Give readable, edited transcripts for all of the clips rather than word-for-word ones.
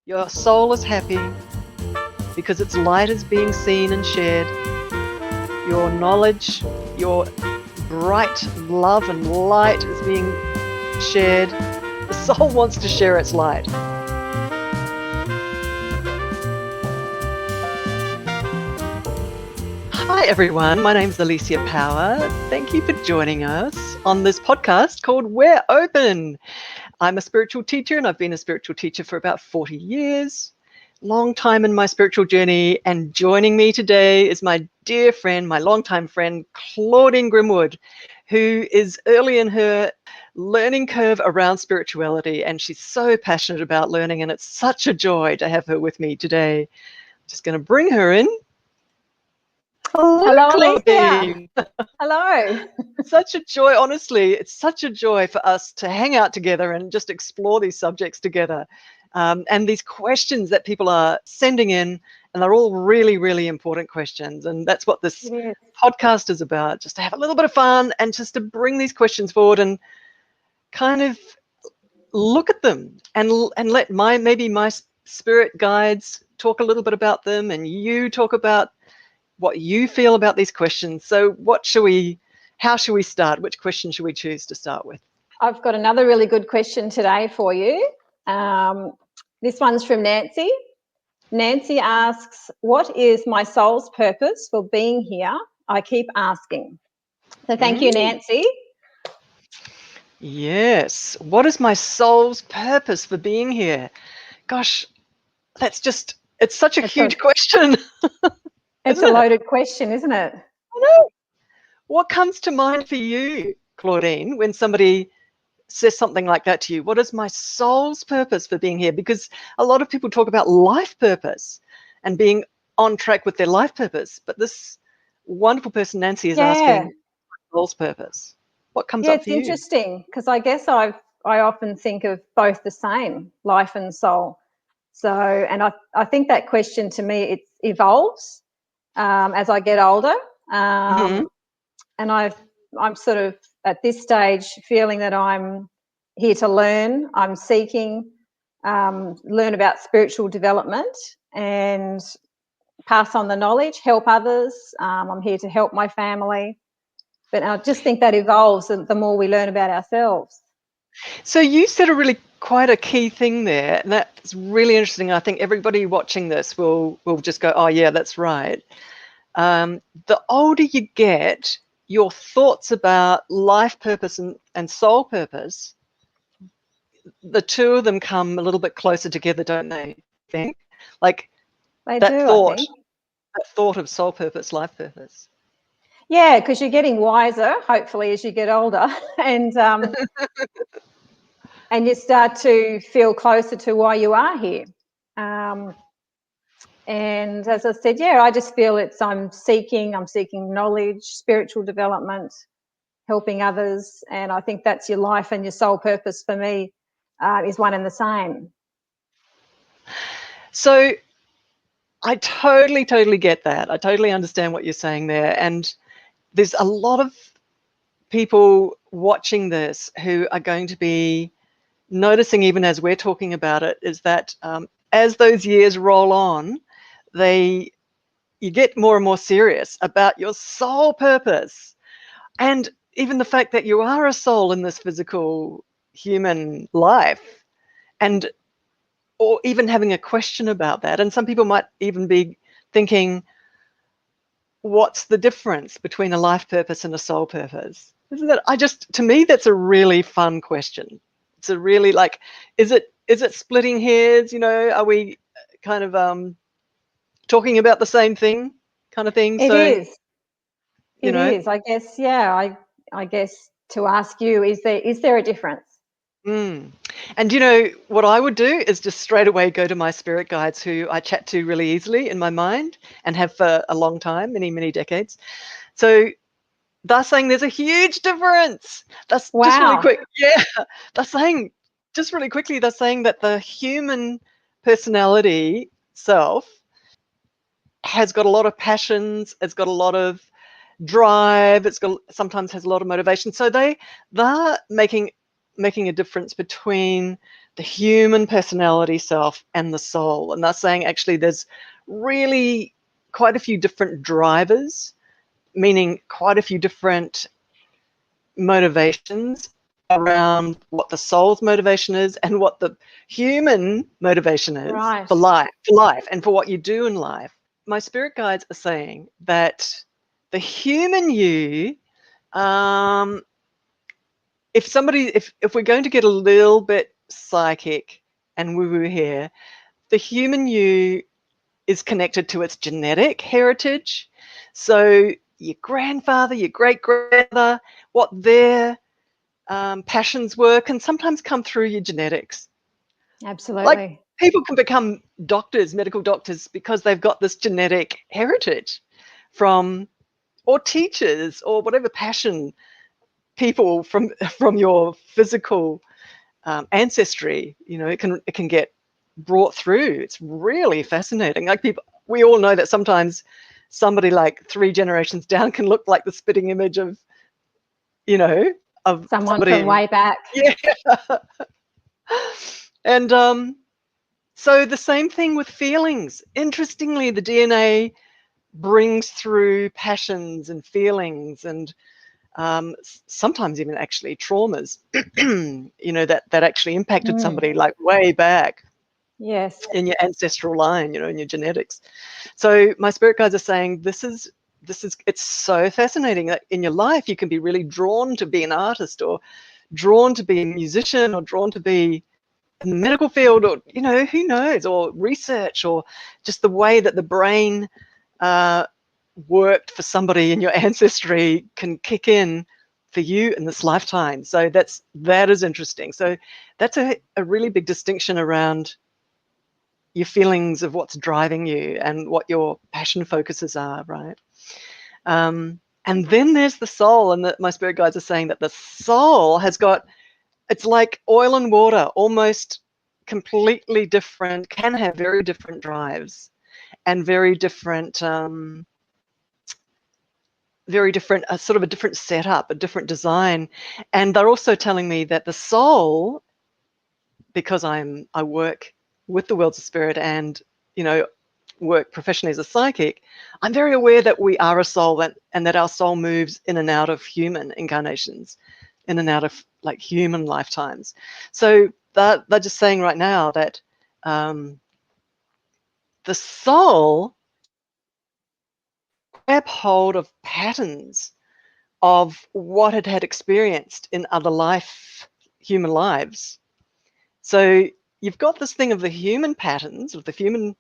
Your soul is happy because its light is being seen and shared. Your knowledge, your bright love and light is being shared. The soul wants to share its light. Hi everyone, my name's Alicia Power. Thank you for joining us on this podcast called We're Open. I'm a spiritual teacher and I've been a spiritual teacher for about 40 years. Long time in my spiritual journey, and joining me today is my dear friend, my longtime friend, Claudine Grimwood, who is early in her learning curve around spirituality, and she's so passionate about learning, and it's such a joy to have her with me today. Just going to bring her in. Hello, Claudine. Alicia. Hello. Such a joy, honestly. It's such a joy for us to hang out together and just explore these subjects together. And these questions that people are sending in, and they're all really, really important questions. And that's what this podcast is about, just to have a little bit of fun and just to bring these questions forward and kind of look at them and let maybe my spirit guides talk a little bit about them, and you talk about what you feel about these questions. So how should we start? Which question should we choose to start with? I've got another really good question today for you. This one's from Nancy. Nancy asks, what is my soul's purpose for being here? I keep asking. So thank you, Nancy. Yes. What is my soul's purpose for being here? Gosh, it's such a huge question. It's a loaded question, isn't it? I know. What comes to mind for you, Claudine, when somebody says something like that to you? What is my soul's purpose for being here? Because a lot of people talk about life purpose and being on track with their life purpose. But this wonderful person, Nancy, is asking soul's purpose. What comes up for you? It's interesting because I guess I often think of both the same, life and soul. So, and I think that question to me, it evolves as I get older. And I'm sort of at this stage feeling that I'm here to learn. I'm seeking, learn about spiritual development and pass on the knowledge, help others. I'm here to help my family. But I just think that evolves the more we learn about ourselves. So you said quite a key thing there, and that's really interesting. I think everybody watching this will just go, oh yeah, that's right. The older you get, your thoughts about life purpose and soul purpose, the two of them come a little bit closer together, don't they? I think, like that thought of soul purpose, life purpose. Yeah, because you're getting wiser, hopefully, as you get older, and and you start to feel closer to why you are here. And as I said, I just feel I'm seeking knowledge, spiritual development, helping others, and I think that's your life and your soul purpose for me is one and the same. So I totally get that. I totally understand what you're saying there. And there's a lot of people watching this who are going to be noticing, even as we're talking about it, is that as those years roll on, you get more and more serious about your soul purpose. And even the fact that you are a soul in this physical human life, or even having a question about that. And some people might even be thinking, what's the difference between a life purpose and a soul purpose? Isn't that, to me, that's a really fun question. It's a really is it splitting hairs? Are we kind of talking about the same thing kind of thing? It is. It is. I guess, I guess to ask you, is there a difference? And what I would do is just straight away go to my spirit guides, who I chat to really easily in my mind and have for a long time, many decades. So they're saying there's a huge difference. That's just really quick. Yeah, they're saying just really quickly, they're saying that the human personality self has got a lot of passions, it's got a lot of drive, sometimes has a lot of motivation. So they're making a difference between the human personality self and the soul. And they're saying actually there's really quite a few different drivers, meaning quite a few different motivations around what the soul's motivation is and what the human motivation is Right. for life and for what you do in life. My spirit guides are saying that the human you, if we're going to get a little bit psychic and woo-woo here, the human you is connected to its genetic heritage. So your grandfather, your great-grandmother, what their passions were can sometimes come through your genetics. Like Absolutely. people can become doctors, medical doctors, because they've got this genetic heritage from, or teachers, or whatever passion people from your physical ancestry. You know, it can get brought through. It's really fascinating. Like people, we all know that sometimes somebody like 3 generations down can look like the spitting image of, you know, of Someone somebody from in, way back. yeah. And so the same thing with feelings. Interestingly, the DNA brings through passions and feelings and sometimes even actually traumas, you know, that actually impacted Mm. somebody like way back Yes. in your ancestral line, you know, in your genetics. So my spirit guides are saying it's so fascinating that in your life you can be really drawn to be an artist or drawn to be a musician or drawn to be in the medical field or, you know, who knows, or research, or just the way that the brain worked for somebody in your ancestry can kick in for you in this lifetime. So that is interesting. So that's a really big distinction around your feelings of what's driving you and what your passion focuses are, right? And then there's the soul, and my spirit guides are saying that the soul has got, it's like oil and water, almost completely different, can have very different drives and very different, sort of a different setup, a different design. And they're also telling me that the soul, because I work with the worlds of spirit and, you know, work professionally as a psychic, I'm very aware that we are a soul and that our soul moves in and out of human incarnations, in and out of like human lifetimes. So they're just saying right now that the soul grab hold of patterns of what it had experienced in other human lives. So you've got this thing of the human patterns, of the human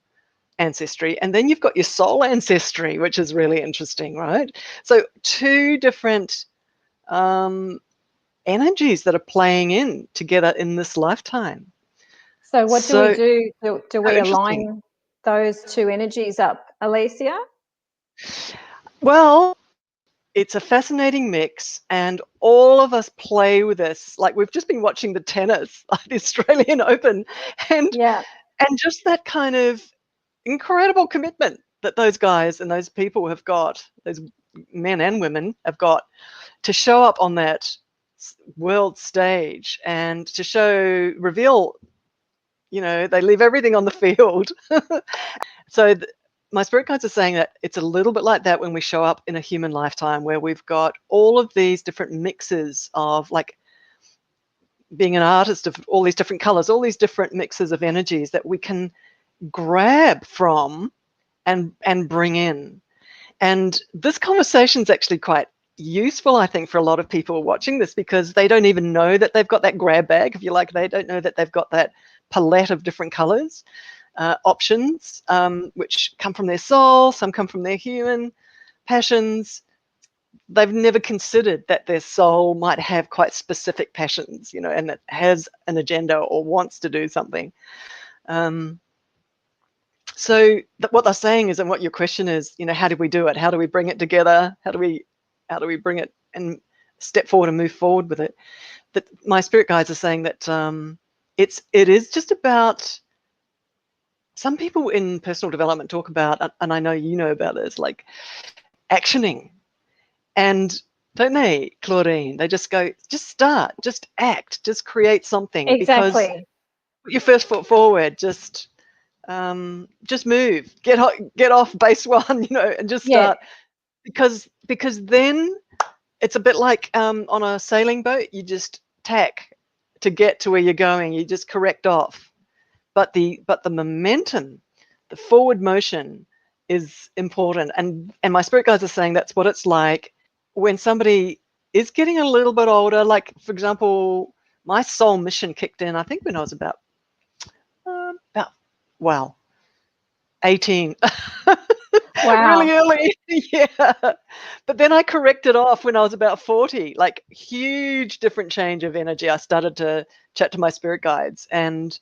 ancestry, and then you've got your soul ancestry, which is really interesting, right? So 2 different energies that are playing in together in this lifetime. So what do we So, do? Do so we interesting. align those 2 energies up, Alicia? Well, it's a fascinating mix, and all of us play with this. Like we've just been watching the tennis, the Australian Open, and Yeah. and just that kind of incredible commitment that those guys and those people have got, those men and women have got, to show up on that world stage and to reveal, you know, they leave everything on the field. So my spirit guides are saying that it's a little bit like that when we show up in a human lifetime, where we've got all of these different mixes of, like, being an artist of all these different colors, all these different mixes of energies that we can grab from and bring in. And this conversation is actually quite useful, I think, for a lot of people watching this, because they don't even know that they've got that grab bag, if you like. They don't know that they've got that palette of different colors, options, which come from their soul, some come from their human passions. They've never considered that their soul might have quite specific passions, you know, and that has an agenda or wants to do something. Um, So what they're saying is, and what your question is, you know, how do we do it? How do we bring it together? How do we bring it and step forward and move forward with it? That my spirit guides are saying that it is just about, some people in personal development talk about, and I know you know about this, like actioning, and don't they, Claudine? They just go, just start, just act, just create something, because Exactly. put your first foot forward. Just move. Get off base one, and just Yeah, start. Because then it's a bit like on a sailing boat. You just tack to get to where you're going. You just correct off. But the momentum, the forward motion is important. And my spirit guides are saying that's what it's like when somebody is getting a little bit older. Like, for example, my soul mission kicked in, I think, when I was about 18. wow. Really early. Yeah. But then I corrected off when I was about 40, like huge different change of energy. I started to chat to my spirit guides and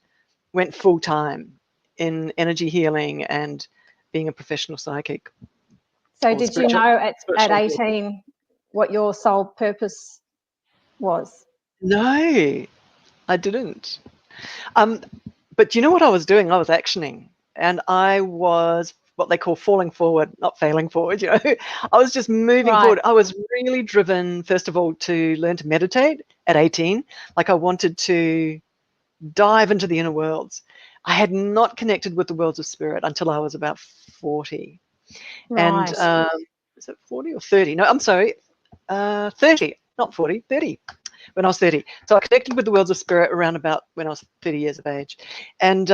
went full time in energy healing and being a professional psychic So or did you know at spiritual healer. 18 what your soul purpose was? No, I didn't. Um, but you know what I was doing? I was actioning, and I was what they call falling forward, not failing forward. I was just moving Right. forward. I was really driven, first of all, to learn to meditate at 18. Like, I wanted to dive into the inner worlds. I had not connected with the worlds of spirit until I was about 40. And Right. is it 40 or 30? No, I'm sorry, 30, not 40, 30. When I was 30. So I connected with the worlds of spirit around about when I was 30 years of age. And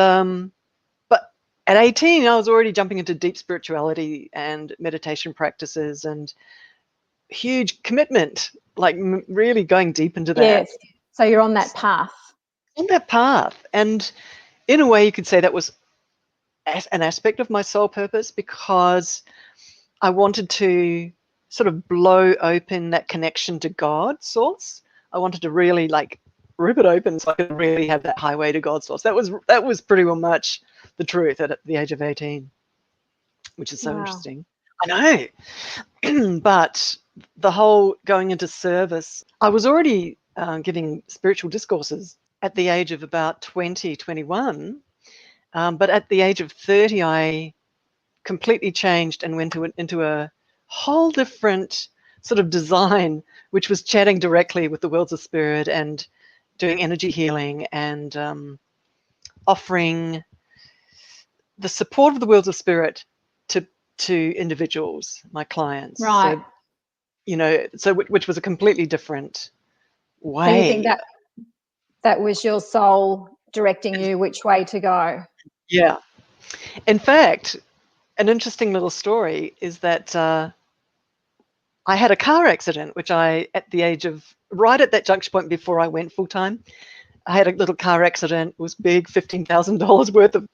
but at 18, I was already jumping into deep spirituality and meditation practices and huge commitment, like really going deep into that. Yes. So you're on that path. On that path. And in a way, you could say that was an aspect of my soul purpose, because I wanted to sort of blow open that connection to God source. I wanted to really like rip it open so I could really have that highway to God source. That was pretty well much the truth at the age of 18, which is so Wow. interesting. I know. But the whole going into service, I was already giving spiritual discourses at the age of about 20, 21. But at the age of 30, I completely changed and went into a whole different sort of design, which was chatting directly with the worlds of spirit and doing energy healing and offering the support of the worlds of spirit to individuals, my clients. Right. So which was a completely different So you think way. that was your soul directing you which way to go? Yeah. In fact, an interesting little story is that I had a car accident, which right at that junction point before I went full time, I had a little car accident. It was big, $15,000 worth of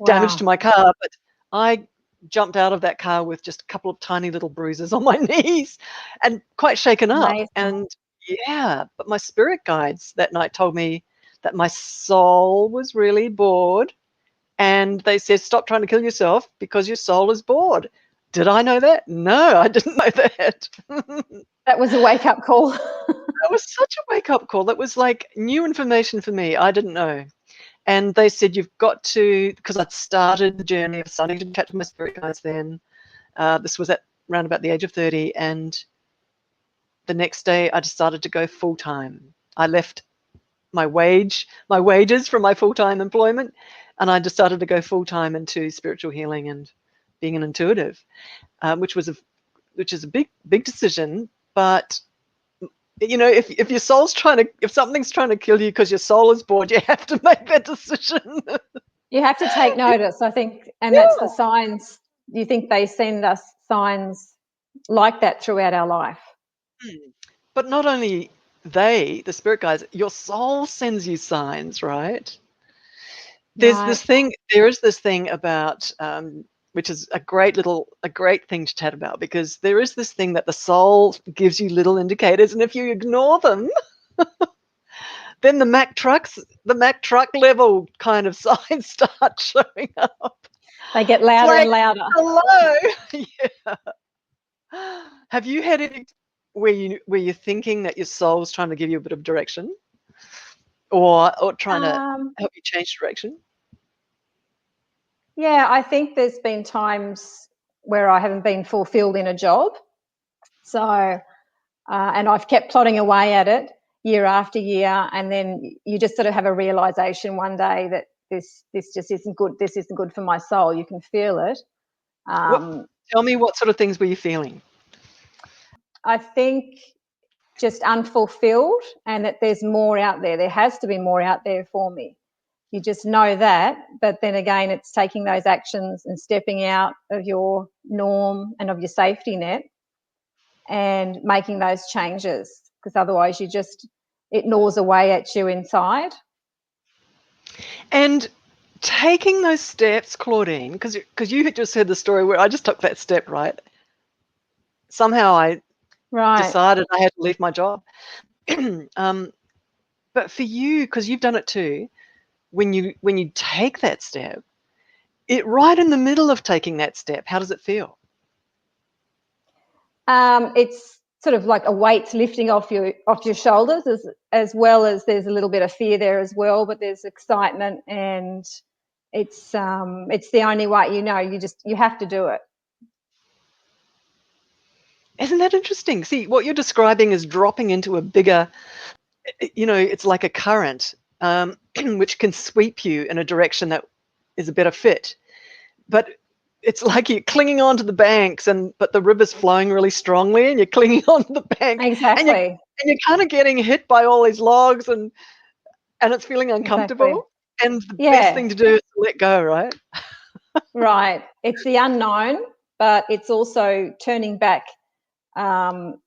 damage to Wow. my car. But I jumped out of that car with just a couple of tiny little bruises on my knees and quite shaken up. Amazing. And yeah, but my spirit guides that night told me that my soul was really bored. And they said, stop trying to kill yourself because your soul is bored. Did I know that? No, I didn't know that. That was a wake-up call. That was such a wake-up call. That was like new information for me. I didn't know. And they said, you've got to, because I'd started the journey of starting to chat to my spirit guides then. This was at around about the age of 30. And the next day I decided to go full time. I left my wages from my full-time employment, and I decided to go full-time into spiritual healing and being an intuitive, which is a big decision. But if something's trying to kill you because your soul is bored, you have to make that decision. You have to take notice, I think, and that's the Yeah. signs. You think they send us signs like that throughout our life? But not only the spirit guides, your soul sends you signs, right? Right. There is this thing about which is a great thing to chat about, because there is this thing that the soul gives you little indicators, and if you ignore them, then the Mack truck level kind of signs start showing up. They get It's louder and like, louder. hello. Yeah. Have you had any where you're thinking that your soul's trying to give you a bit of direction, or trying to Um, help you change direction? yeah, I think there's been times where I haven't been fulfilled in a job. So, and I've kept plodding away at it year after year. And then you just sort of have a realization one day that this just isn't good. This isn't good for my soul. You can feel it. Tell me, what sort of things were you feeling? I think just unfulfilled, and that there's more out there. There has to be more out there for me. You just know that, but then again, it's taking those actions and stepping out of your norm and of your safety net and making those changes, because otherwise it gnaws away at you inside. And taking those steps, Claudine, because you had just heard the story where I just took that step, right? Somehow I decided I had to leave my job. But for you, because you've done it too, when you take that step, right in the middle of taking that step, how does it feel? It's sort of like a weight lifting off your shoulders, as well as there's a little bit of fear there as well, but there's excitement, and it's the only way, you have to do it. Isn't that interesting? See, what you're describing is dropping into a bigger, it's like a current, which can sweep you in a direction that is a better fit. But it's like you're clinging onto the banks, but the river's flowing really strongly, and you're clinging onto the bank. Exactly. And you're kind of getting hit by all these logs, and it's feeling uncomfortable. Exactly. And the best thing to do is to let go, right? Right. It's the unknown, but it's also turning back. You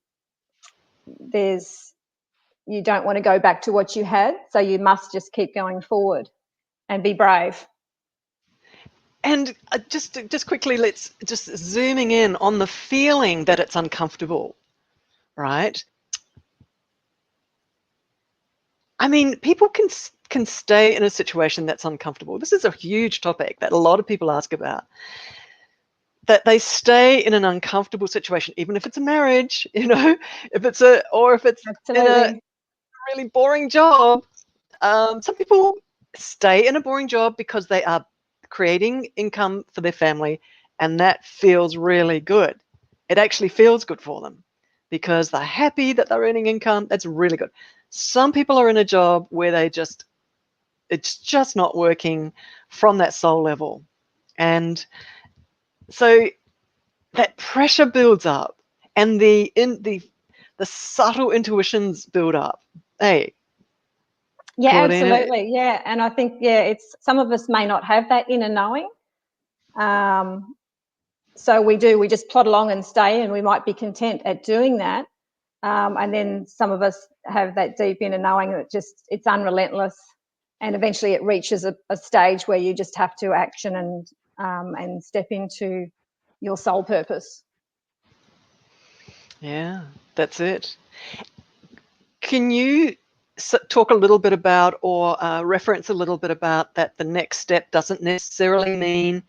don't want to go back to what you had, so you must just keep going forward and be brave. And just quickly, let's just zooming in on the feeling that it's uncomfortable, right? I mean, people can stay in a situation that's uncomfortable. This is a huge topic that a lot of people ask about. That they stay in an uncomfortable situation, even if it's a marriage, if it's in a really boring job. Some people stay in a boring job because they are creating income for their family, and that feels really good. It actually feels good for them because they're happy that they're earning income. That's really good. Some people are in a job where it's just not working from that soul level. And so that pressure builds up, and the subtle intuitions build up. Hey, yeah, Claudine, absolutely, yeah. And I think, it's some of us may not have that inner knowing, so we just plod along and stay, and we might be content at doing that. And then some of us have that deep inner knowing that it's unrelentless, and eventually it reaches a stage where you just have to action and step into your soul purpose. Yeah, that's it. Can you talk a little bit about, or reference a little bit about, that the next step doesn't necessarily mean,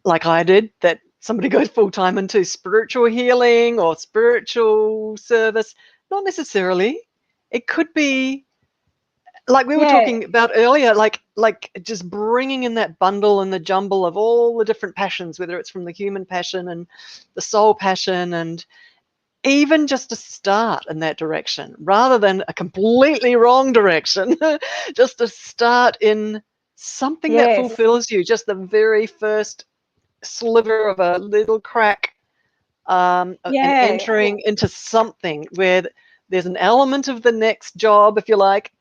like I did, that somebody goes full-time into spiritual healing or spiritual service? Not necessarily. It could be, like we were talking about earlier, like just bringing in that bundle and the jumble of all the different passions, whether it's from the human passion and the soul passion, and even just to start in that direction rather than a completely wrong direction. Just to start in something that fulfills you, just the very first sliver of a little crack, and entering into something where there's an element of the next job, if you like,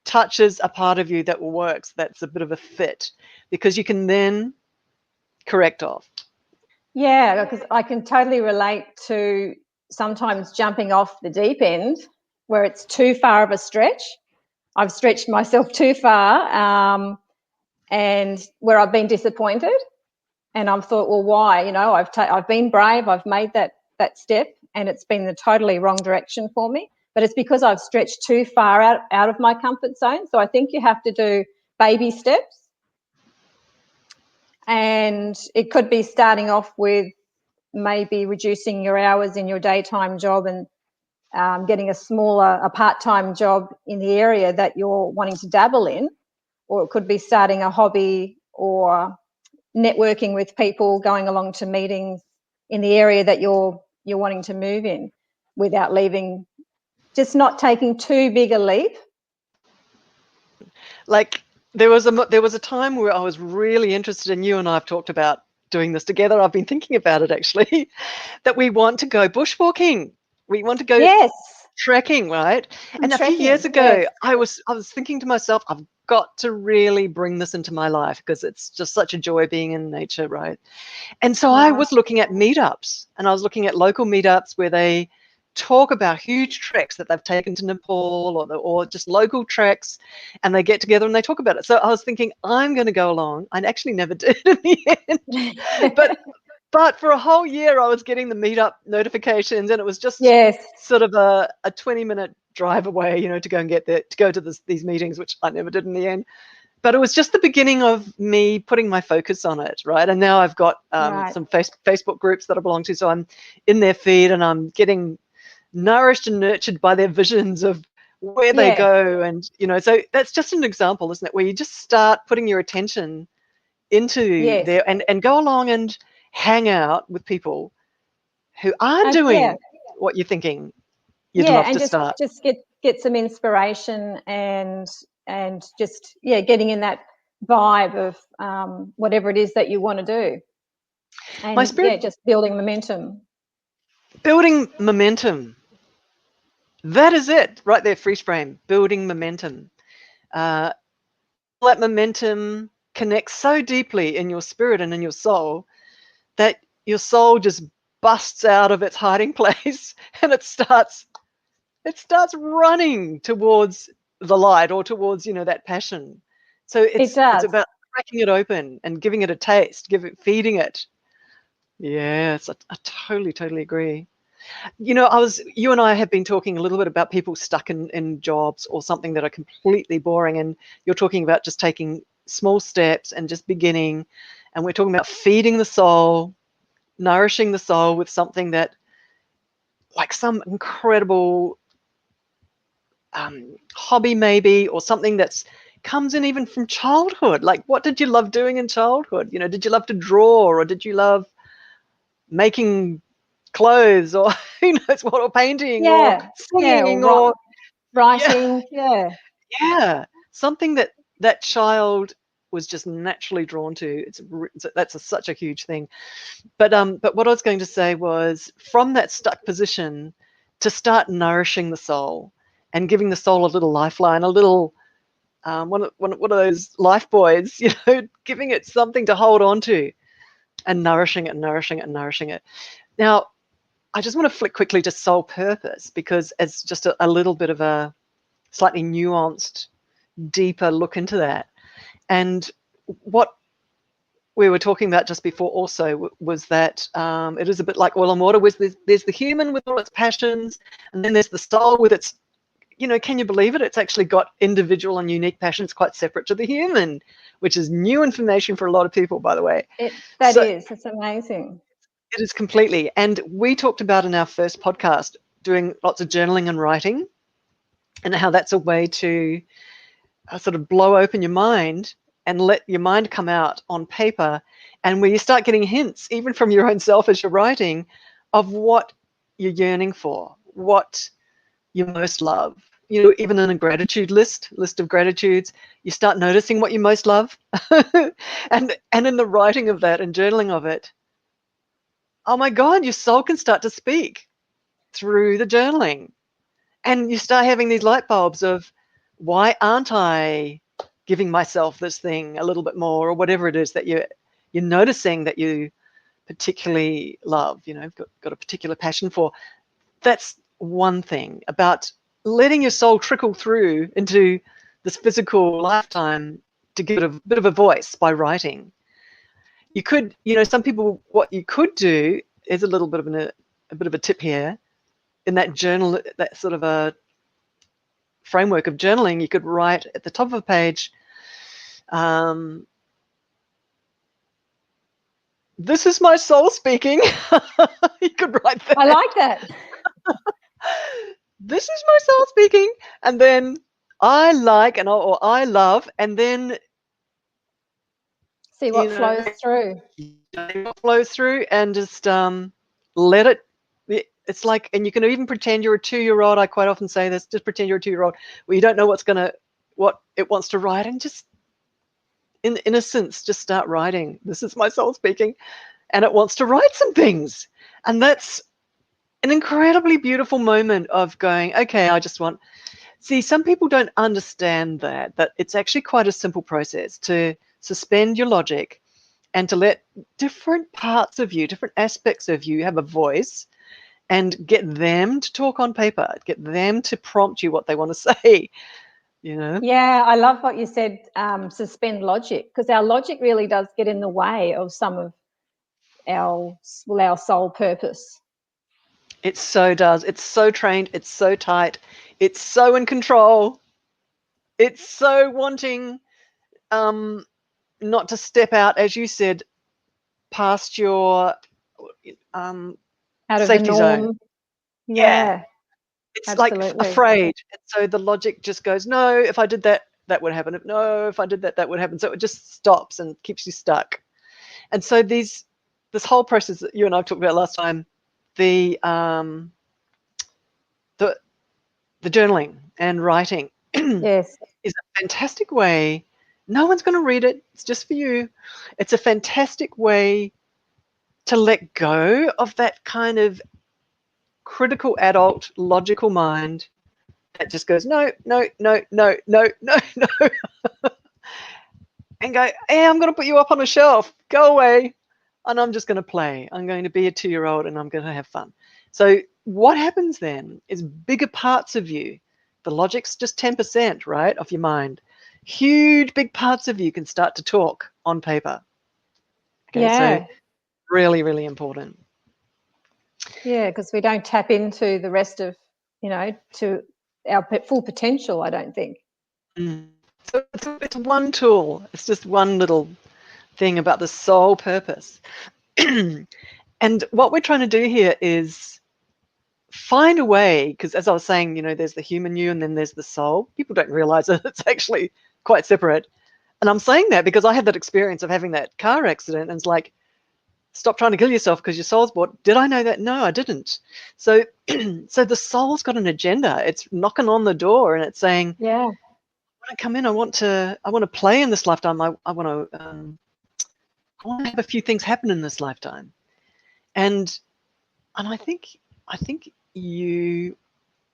touches a part of you that works, that's a bit of a fit, because you can then correct off. Yeah, because I can totally relate to sometimes jumping off the deep end where it's too far of a stretch. I've stretched myself too far, and where I've been disappointed, and I've thought, well, why? I've been brave, I've made that step, and it's been the totally wrong direction for me. But it's because I've stretched too far out of my comfort zone. So I think you have to do baby steps. And it could be starting off with maybe reducing your hours in your daytime job and getting a part-time job in the area that you're wanting to dabble in. Or it could be starting a hobby or networking with people, going along to meetings in the area that you're wanting to move in, without leaving, just not taking too big a leap. Like, there was a time where I was really interested, and you and I have talked about doing this together. I've been thinking about it actually, that we want to go bushwalking. We want to go Yes, trekking, right? and And a few years trekking. Yes, ago, I was thinking to myself, I've got to really bring this into my life because it's just such a joy being in nature, right? And so I right. was looking at meetups, and I was looking at local meetups where they talk about huge treks that they've taken to Nepal, or just local treks, and they get together and they talk about it. So I was thinking, I'm going to go along. I actually never did in the end, but for a whole year I was getting the meetup notifications, and it was just Yes, sort of a 20-minute drive away, to go and get there, to go to these meetings, which I never did in the end. But it was just the beginning of me putting my focus on it, right? And now I've got right. some Facebook groups that I belong to, so I'm in their feed and I'm getting nourished and nurtured by their visions of where they Yeah, go. And so that's just an example, isn't it, where you just start putting your attention into yes. there, and go along and hang out with people who are Yeah, doing what you're thinking you'd yeah, love and to just start. just get some inspiration, and just, yeah, getting in that vibe of whatever it is that you want to do, My and spirit, yeah, just building momentum. building momentum. That is it right there, freeze frame, building momentum. Uh, that momentum connects so deeply in your spirit and in your soul that your soul just busts out of its hiding place and it starts running towards the light, or towards that passion. So It it's does. about cracking it open and giving it a taste, feeding it. Yes, I totally agree. You and I have been talking a little bit about people stuck in jobs or something that are completely boring, and you're talking about just taking small steps and just beginning, and we're talking about feeding the soul, nourishing the soul with something that, like some incredible hobby maybe, or something that's comes in even from childhood. Like, what did you love doing in childhood? Did you love to draw, or did you love making clothes, or who knows what, or painting, or Yeah, yeah, or singing, or yeah, writing. Yeah, yeah, something that that child was just naturally drawn to. That's such a huge thing. But what I was going to say was, from that stuck position, to start nourishing the soul and giving the soul a little lifeline, a little one of those life buoys, giving it something to hold on to, and nourishing it, and nourishing it, and nourishing it. Now, I just want to flick quickly to soul purpose, because it's just a little bit of a slightly nuanced, deeper look into that. And what we were talking about just before also was that it is a bit like oil and water. There's the human with all its passions, and then there's the soul with its, can you believe it? It's actually got individual and unique passions quite separate to the human, which is new information for a lot of people, by the way. that So is. It's amazing. it is completely. And we talked about in our first podcast doing lots of journaling and writing, and how that's a way to sort of blow open your mind and let your mind come out on paper, and where you start getting hints, even from your own self as you're writing, of what you're yearning for, what you most love. Even in a gratitude list of gratitudes, you start noticing what you most love. And in the writing of that and journaling of it, oh my God, your soul can start to speak through the journaling. And you start having these light bulbs of, why aren't I giving myself this thing a little bit more, or whatever it is that you're noticing that you particularly love, got a particular passion for. That's one thing about letting your soul trickle through into this physical lifetime, to give it a bit of a voice by writing. You could, some people, what you could do is a little bit of a bit of a tip here. In that journal, that sort of a framework of journaling, you could write at the top of a page, um, this is my soul speaking. You could write I that. like that. This is my soul speaking. And then I like, or I love, and then, See what flows through. what flows through, and just let it. It's like, and you can even pretend you're a 2-year-old. I quite often say this, just pretend you're a 2-year-old where you don't know what it wants to write, and just in innocence, just start writing. This is my soul speaking, and it wants to write some things. And that's an incredibly beautiful moment of going, okay, I just want, see, some people don't understand that it's actually quite a simple process to suspend your logic and to let different parts of you, different aspects of you have a voice and get them to talk on paper, get them to prompt you what they want to say, you know? Yeah, I love what you said, suspend logic, because our logic really does get in the way of some of our soul purpose. It so does. It's so trained. It's so tight. It's so in control. It's so wanting not to step out, as you said, past your Out of the safety zone. norm. Yeah. Yeah, It's like absolutely. afraid. And so the logic just goes, no, if I did that, that would happen. No, if I did that, that would happen. So it just stops and keeps you stuck. And so this whole process that you and I talked about last time, the the journaling and writing Yes. is a fantastic way. No one's going to read it. It's just for you. It's a fantastic way to let go of that kind of critical adult logical mind that just goes, no, no, no, no, no, no, no, and go, hey, I'm going to put you up on a shelf. Go away. And I'm just going to play. I'm going to be a 2-year-old and I'm going to have fun. So what happens then is bigger parts of you, the logic's just 10%, right, of your mind. Huge, big parts of you can start to talk on paper. Okay, so Yeah. really, really important. Yeah, because we don't tap into the rest of, to our full potential, I don't think. So it's one tool. It's just one little thing about the soul purpose. And what we're trying to do here is find a way, because as I was saying, there's the human you and then there's the soul. People don't realize that it's actually quite separate. And I'm saying that because I had that experience of having that car accident, and it's like, stop trying to kill yourself because your soul's bored. Did I know that? No, I didn't. So so the soul's got an agenda. It's knocking on the door and it's saying, Yeah. when I come in, I want to play in this lifetime. I want to have a few things happen in this lifetime. And I think you,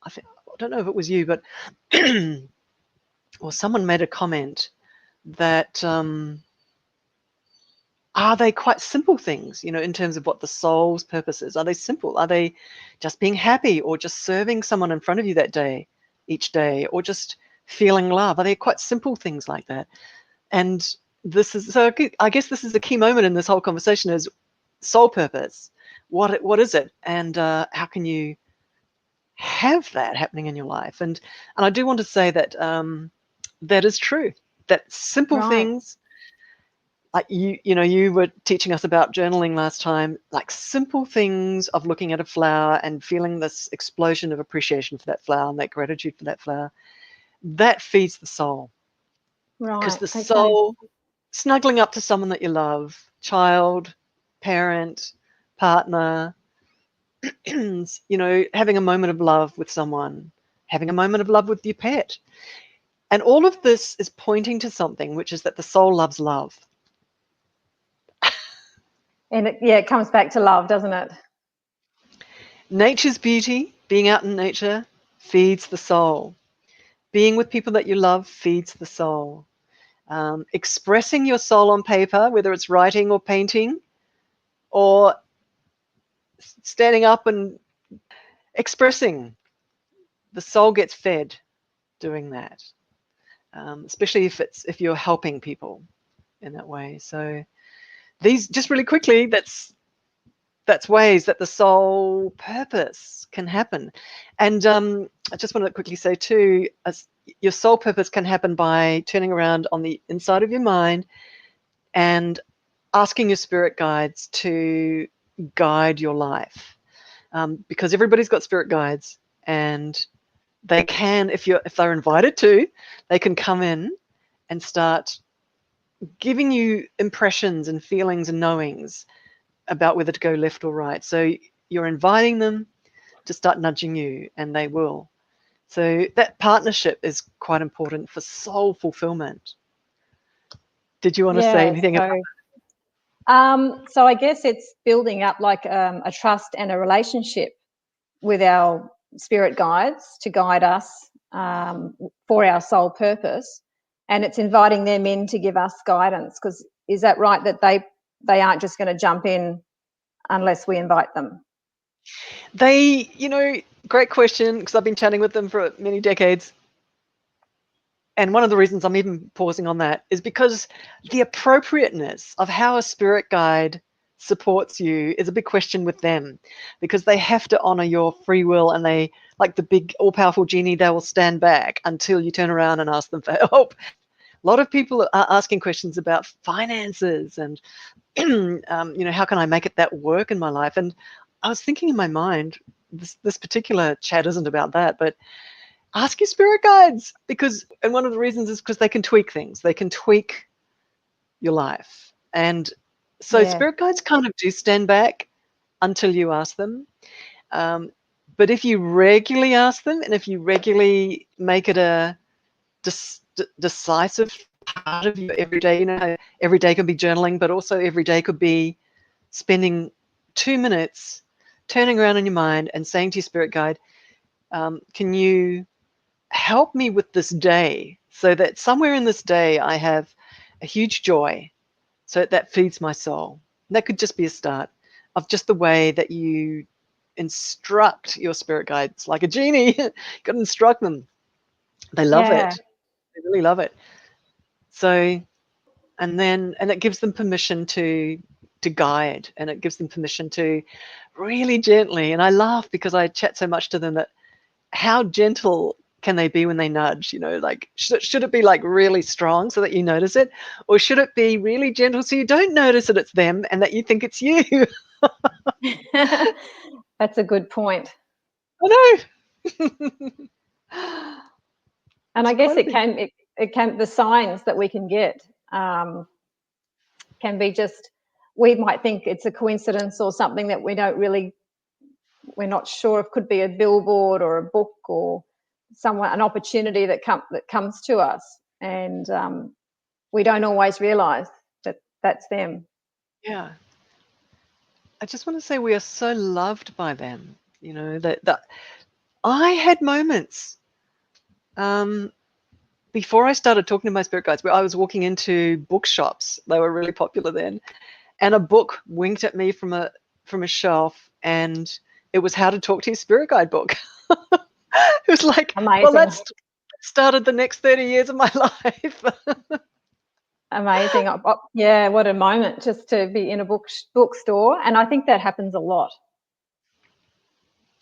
I don't know if it was you, but or someone made a comment that are they quite simple things, in terms of what the soul's purpose is? Are they simple? Are they just being happy or just serving someone in front of you that day, each day, or just feeling love? Are they quite simple things like that? And this is, so I guess this is a key moment in this whole conversation is soul purpose. What is it? And how can you have that happening in your life? And I do want to say that that is true. That simple Right. things, like you were teaching us about journaling last time, like simple things of looking at a flower and feeling this explosion of appreciation for that flower and that gratitude for that flower, that feeds the soul. Because Right. the Okay. soul, snuggling up to someone that you love, child, parent, partner, having a moment of love with someone, having a moment of love with your pet. And all of this is pointing to something, which is that the soul loves love. And it comes back to love, doesn't it? Nature's beauty, being out in nature, feeds the soul. Being with people that you love feeds the soul. Expressing your soul on paper, whether it's writing or painting, or standing up and expressing, the soul gets fed doing that. Especially if you're helping people in that way. So these, just really quickly, that's ways that the soul purpose can happen. And I just want to quickly say too, your soul purpose can happen by turning around on the inside of your mind and asking your spirit guides to guide your life, because everybody's got spirit guides, and they can, if they're invited to, they can come in and start giving you impressions and feelings and knowings about whether to go left or right. So you're inviting them to start nudging you, and they will. So that partnership is quite important for soul fulfillment. Did you want to say Yeah. anything about So I guess it's building up like a trust and a relationship with our spirit guides to guide us for our soul purpose, and it's inviting them in to give us guidance. Because is that right, that they aren't just going to jump in unless we invite them? they, great question, because I've been chatting with them for many decades. And one of the reasons I'm even pausing on that is because the appropriateness of how a spirit guide supports you is a big question with them, because they have to honor your free will, and they, like the big all powerful genie, they will stand back until you turn around and ask them for help. A lot of people are asking questions about finances and, how can I make that work in my life? And I was thinking in my mind, this particular chat isn't about that, but ask your spirit guides, and one of the reasons is because they can tweak things. They can tweak your life. And so Yeah. spirit guides kind of do stand back until you ask them. Um, but if you regularly ask them, and if you regularly make it a decisive part of your everyday, how every day can be journaling, but also every day could be spending 2 minutes turning around in your mind and saying to your spirit guide, can you help me with this day, so that somewhere in this day I have a huge joy, so that feeds my soul. And that could just be a start of just the way that you instruct your spirit guides like a genie. You got to instruct them. They love Yeah. it. They really love it. So, and it gives them permission to guide, and it gives them permission to really gently. And I laugh because I chat so much to them that how gentle can they be when they nudge? Like, should it be like really strong so that you notice it, or should it be really gentle so you don't notice that it's them and that you think it's you? That's a good point. I know. And It's I guess quite a big. it can, the signs that we can get can be just, we might think it's a coincidence or something that we're not sure if, could be a billboard or a book or an opportunity that comes to us, and we don't always realize that that's them. Yeah, I just want to say we are so loved by them. That I had moments before I started talking to my spirit guides where I was walking into bookshops. They were really popular then, and a book winked at me from a shelf, and it was How to Talk to Your Spirit Guide book. It was like, well, Amazing. that's started the next 30 years of my life. Amazing. Yeah, what a moment just to be in a bookstore. And I think that happens a lot.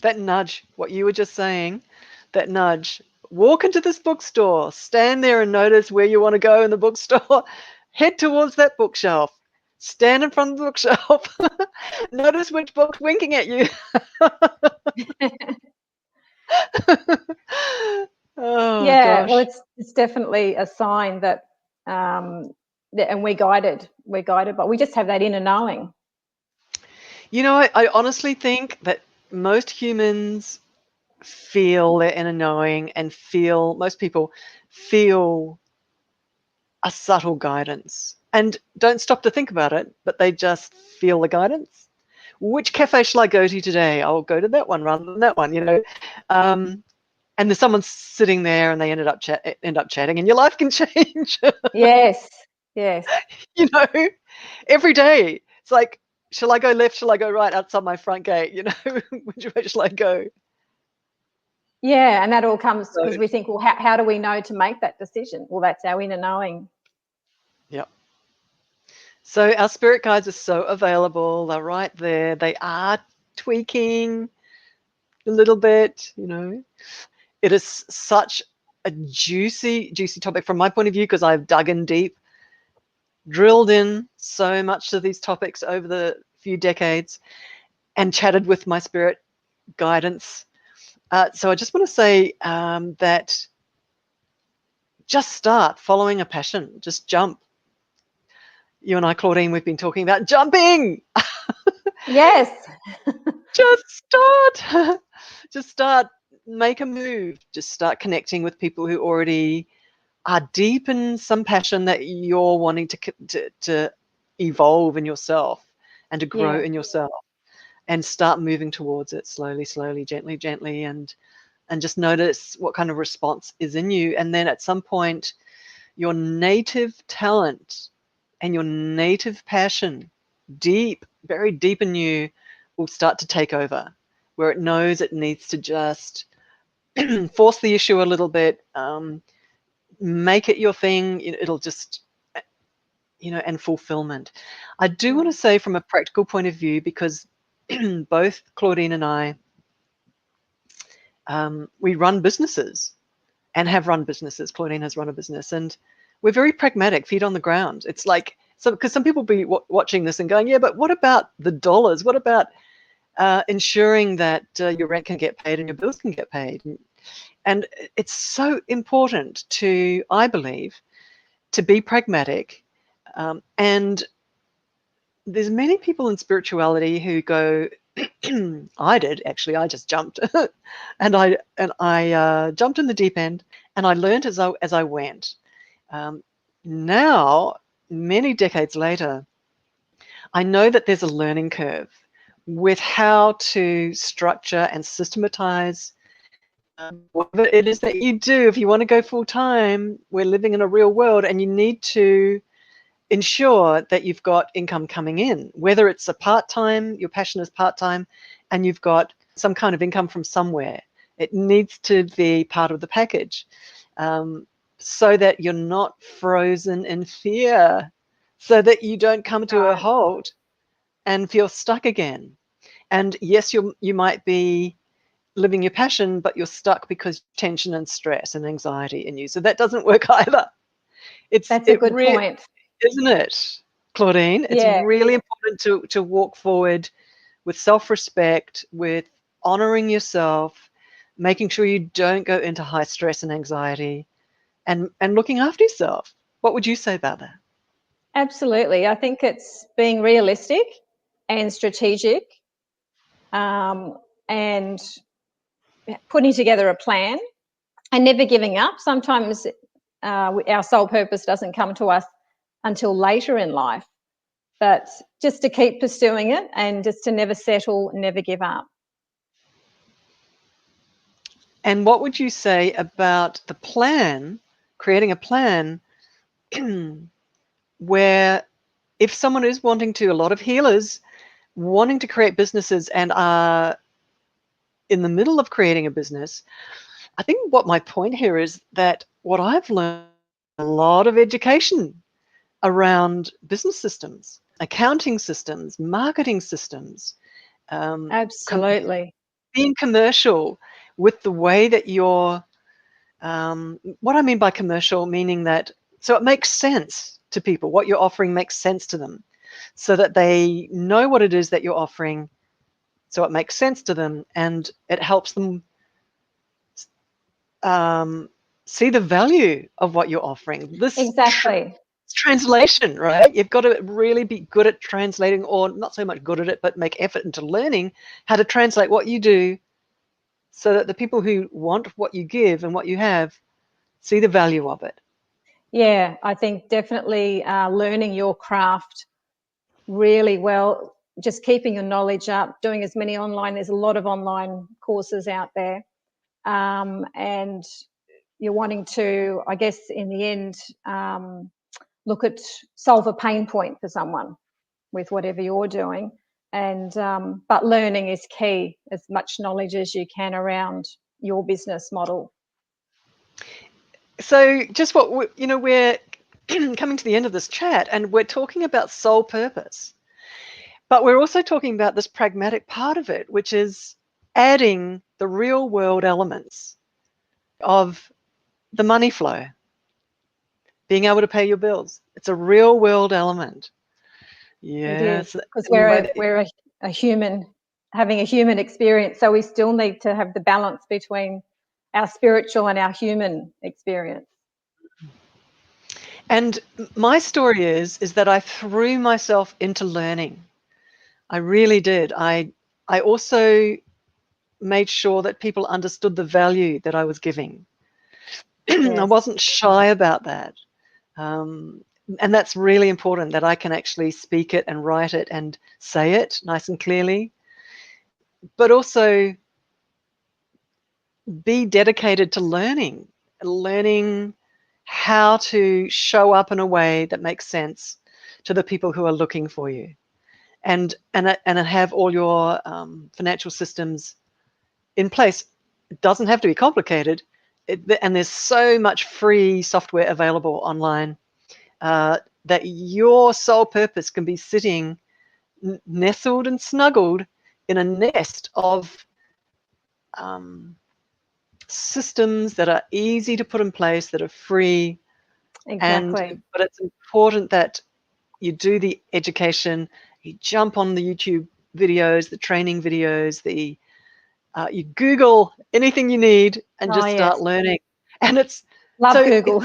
That nudge, what you were just saying, that nudge. Walk into this bookstore, stand there and notice where you want to go in the bookstore. Head towards that bookshelf. Stand in front of the bookshelf. Notice which book's winking at you. Oh Yeah, well, gosh. it's definitely a sign that, and we're guided, but we just have that inner knowing. I honestly think that most humans feel their inner knowing, and most people feel a subtle guidance and don't stop to think about it, but they just feel the guidance. Which cafe shall I go to today? I'll go to that one rather than that one. And there's someone sitting there and they end up chatting, and your life can change. Yes, yes. you know, every day. It's like, shall I go left? Shall I go right outside my front gate? Which way shall I go? Yeah, and that all comes So, because we think, well, how do we know to make that decision? Well, that's our inner knowing. yeah. So our spirit guides are so available. They're right there. They are tweaking a little bit. It is such a juicy, juicy topic from my point of view, because I've dug in deep, drilled in so much to these topics over the few decades, and chatted with my spirit guidance. So I just want to say that just start following a passion. Just jump. You and I, Claudine, we've been talking about jumping. Yes. Just start. Just start. Make a move. Just start connecting with people who already are deep in some passion that you're wanting to evolve in yourself and to grow Yeah. in yourself, and start moving towards it slowly, slowly, gently, gently, and just notice what kind of response is in you. And then at some point, your native talent and your native passion, deep, very deep in you, will start to take over, where it knows it needs to just force the issue a little bit, make it your thing. It'll just, and fulfillment. I do want to say, from a practical point of view, because both Claudine and I, we run businesses and have run businesses. Claudine has run a business, and we're very pragmatic, feet on the ground. It's like, so because some people be watching this and going, yeah, but what about the dollars? What about ensuring that your rent can get paid and your bills can get paid? And it's so important to, I believe, to be pragmatic. And there's many people in spirituality who go, I did actually. I just jumped, and I jumped in the deep end, and I learned as I went. Now, many decades later, I know that there's a learning curve with how to structure and systematize whatever it is that you do. If you want to go full time, we're living in a real world, and you need to ensure that you've got income coming in, whether it's a part-time, your passion is part-time, and you've got some kind of income from somewhere. It needs to be part of the package, so that you're not frozen in fear, so that you don't come to a halt and feel stuck again. And yes, you might be living your passion, but you're stuck because tension and stress and anxiety in you. So that doesn't work either. That's a good point. Isn't it, Claudine? It's Yeah, really important to walk forward with self-respect, with honoring yourself, making sure you don't go into high stress and anxiety, and looking after yourself. What would you say about that? absolutely. I think it's being realistic and strategic, and putting together a plan and never giving up. Sometimes our soul purpose doesn't come to us until later in life, but just to keep pursuing it and just to never settle, never give up. And what would you say about the plan, creating a plan where, if someone is wanting to, a lot of healers wanting to create businesses and are in the middle of creating a business, I think what my point here is that what I've learned, a lot of education around business systems, accounting systems, marketing systems, um, Absolutely. being commercial with the way that you're, what I mean by commercial, meaning that, so it makes sense to people, what you're offering makes sense to them, so that they know what it is that you're offering, so it makes sense to them, and it helps them see the value of what you're offering. Exactly. Translation, right? You've got to really be good at translating, or not so much good at it, but make effort into learning how to translate what you do, so that the people who want what you give and what you have see the value of it. Yeah, I think definitely learning your craft really well, just keeping your knowledge up, doing as many online. There's a lot of online courses out there, and you're wanting to, I guess, in the end, look at solve a pain point for someone with whatever you're doing. And but learning is key. As much knowledge as you can around your business model. So, just what we're coming to the end of this chat, and we're talking about soul purpose, but we're also talking about this pragmatic part of it, which is adding the real world elements of the money flow, being able to pay your bills. It's a real world element. It is, Yes, because in the way we're a human having a human experience, so we still need to have the balance between our spiritual and our human experience. and my story is that I threw myself into learning. I really did. I also made sure that people understood the value that I was giving. I Yes. wasn't shy about that. And that's really important, that I can actually speak it and write it and say it nice and clearly, but also be dedicated to learning how to show up in a way that makes sense to the people who are looking for you, and have all your financial systems in place. It doesn't have to be complicated, and there's so much free software available online, that your sole purpose can be sitting nestled and snuggled in a nest of um, systems that are easy to put in place, that are free. Exactly. But it's important that you do the education, you jump on the YouTube videos, the training videos, you Google anything you need and Oh, just start yes. learning. And it's Love so Google.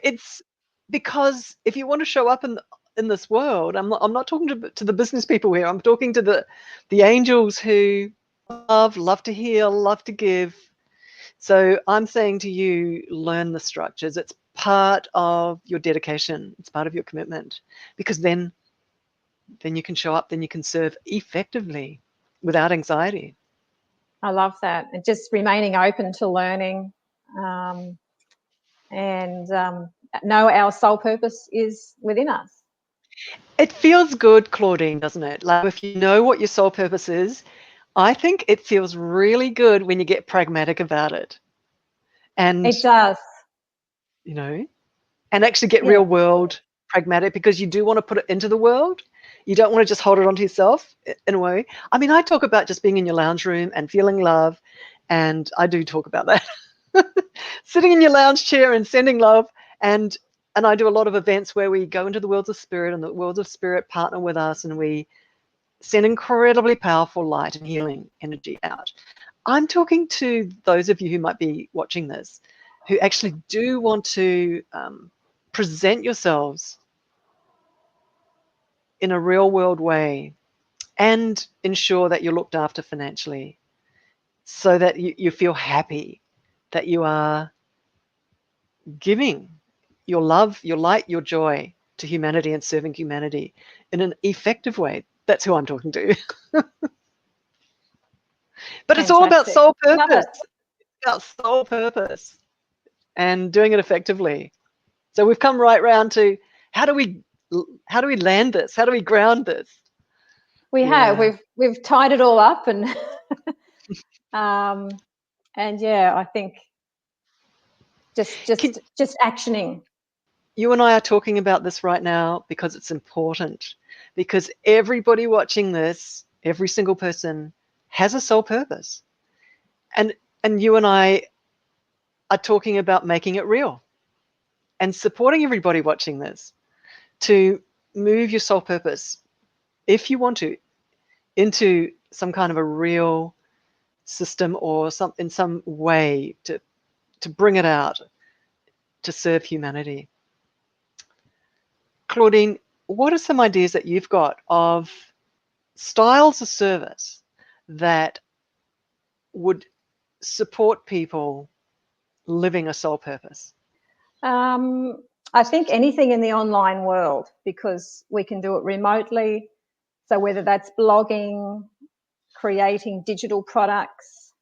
it's because if you want to show up in this world, I'm not talking to the business people here. I'm talking to the angels who love to heal, love to give. So I'm saying to you, learn the structures. It's part of your dedication. It's part of your commitment, because then you can show up, then you can serve effectively without anxiety. I love that. And just remaining open to learning, and know our soul purpose is within us. It feels good, Claudine, doesn't it? Like, if you know what your soul purpose is, I think it feels really good when you get pragmatic about it, and, It does. you know, and actually get Yeah. real world pragmatic, because you do want to put it into the world. You don't want to just hold it onto yourself in a way. I mean, I talk about just being in your lounge room and feeling love, and I do talk about that. Sitting in your lounge chair and sending love, and I do a lot of events where we go into the worlds of spirit, and the worlds of spirit partner with us, and we send incredibly powerful light and healing energy out. I'm talking to those of you who might be watching this, who actually do want to present yourselves in a real world way and ensure that you're looked after financially, so that you feel happy, that you are giving your love, your light, your joy to humanity and serving humanity in an effective way. That's who I'm talking to. But it's all about Fantastic. soul Love it. purpose, about soul purpose and doing it effectively. So we've come right round to how do we land this? How do we ground this? We have. Yeah. We've tied it all up, and um, and yeah, I think just Can, just just actioning. you and I are talking about this right now because it's important. Because everybody watching this, every single person has a soul purpose. And you and I are talking about making it real and supporting everybody watching this to move your soul purpose, if you want to, into some kind of a real system, or in some way to bring it out to serve humanity. Claudine, what are some ideas that you've got of styles of service that would support people living a soul purpose? Um, I think anything in the online world, because we can do it remotely. So whether that's blogging, creating digital products,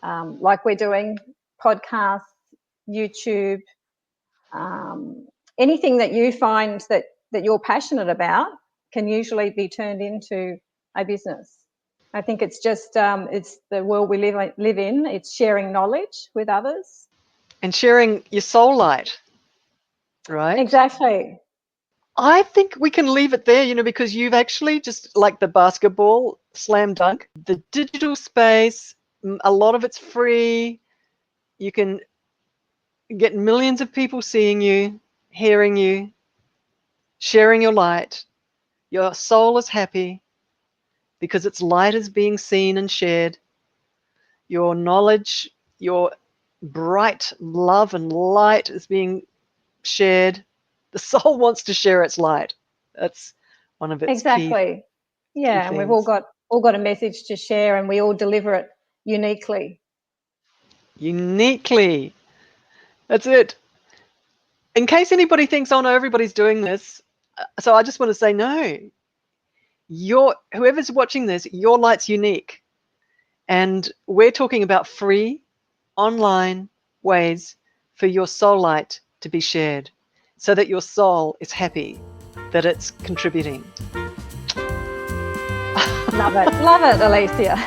like we're doing, podcasts, YouTube, anything that you find that you're passionate about can usually be turned into a business. I think it's just it's the world we live in. It's sharing knowledge with others. And sharing your soul light, right? Exactly. I think we can leave it there, because you've actually, just like the basketball slam dunk, the digital space, a lot of it's free. You can get millions of people seeing you, hearing you, sharing your light. Your soul is happy because its light is being seen and shared. Your knowledge, your bright love and light is being shared. The soul wants to share its light. That's one of its key Exactly. Yeah, and we've all things. got a message to share, and we all deliver it uniquely. uniquely. That's it. In case anybody thinks, oh no, everybody's doing this. So I just want to say, no, whoever's watching this, your light's unique. And we're talking about free online ways for your soul light to be shared so that your soul is happy that it's contributing. Love it, Alicia.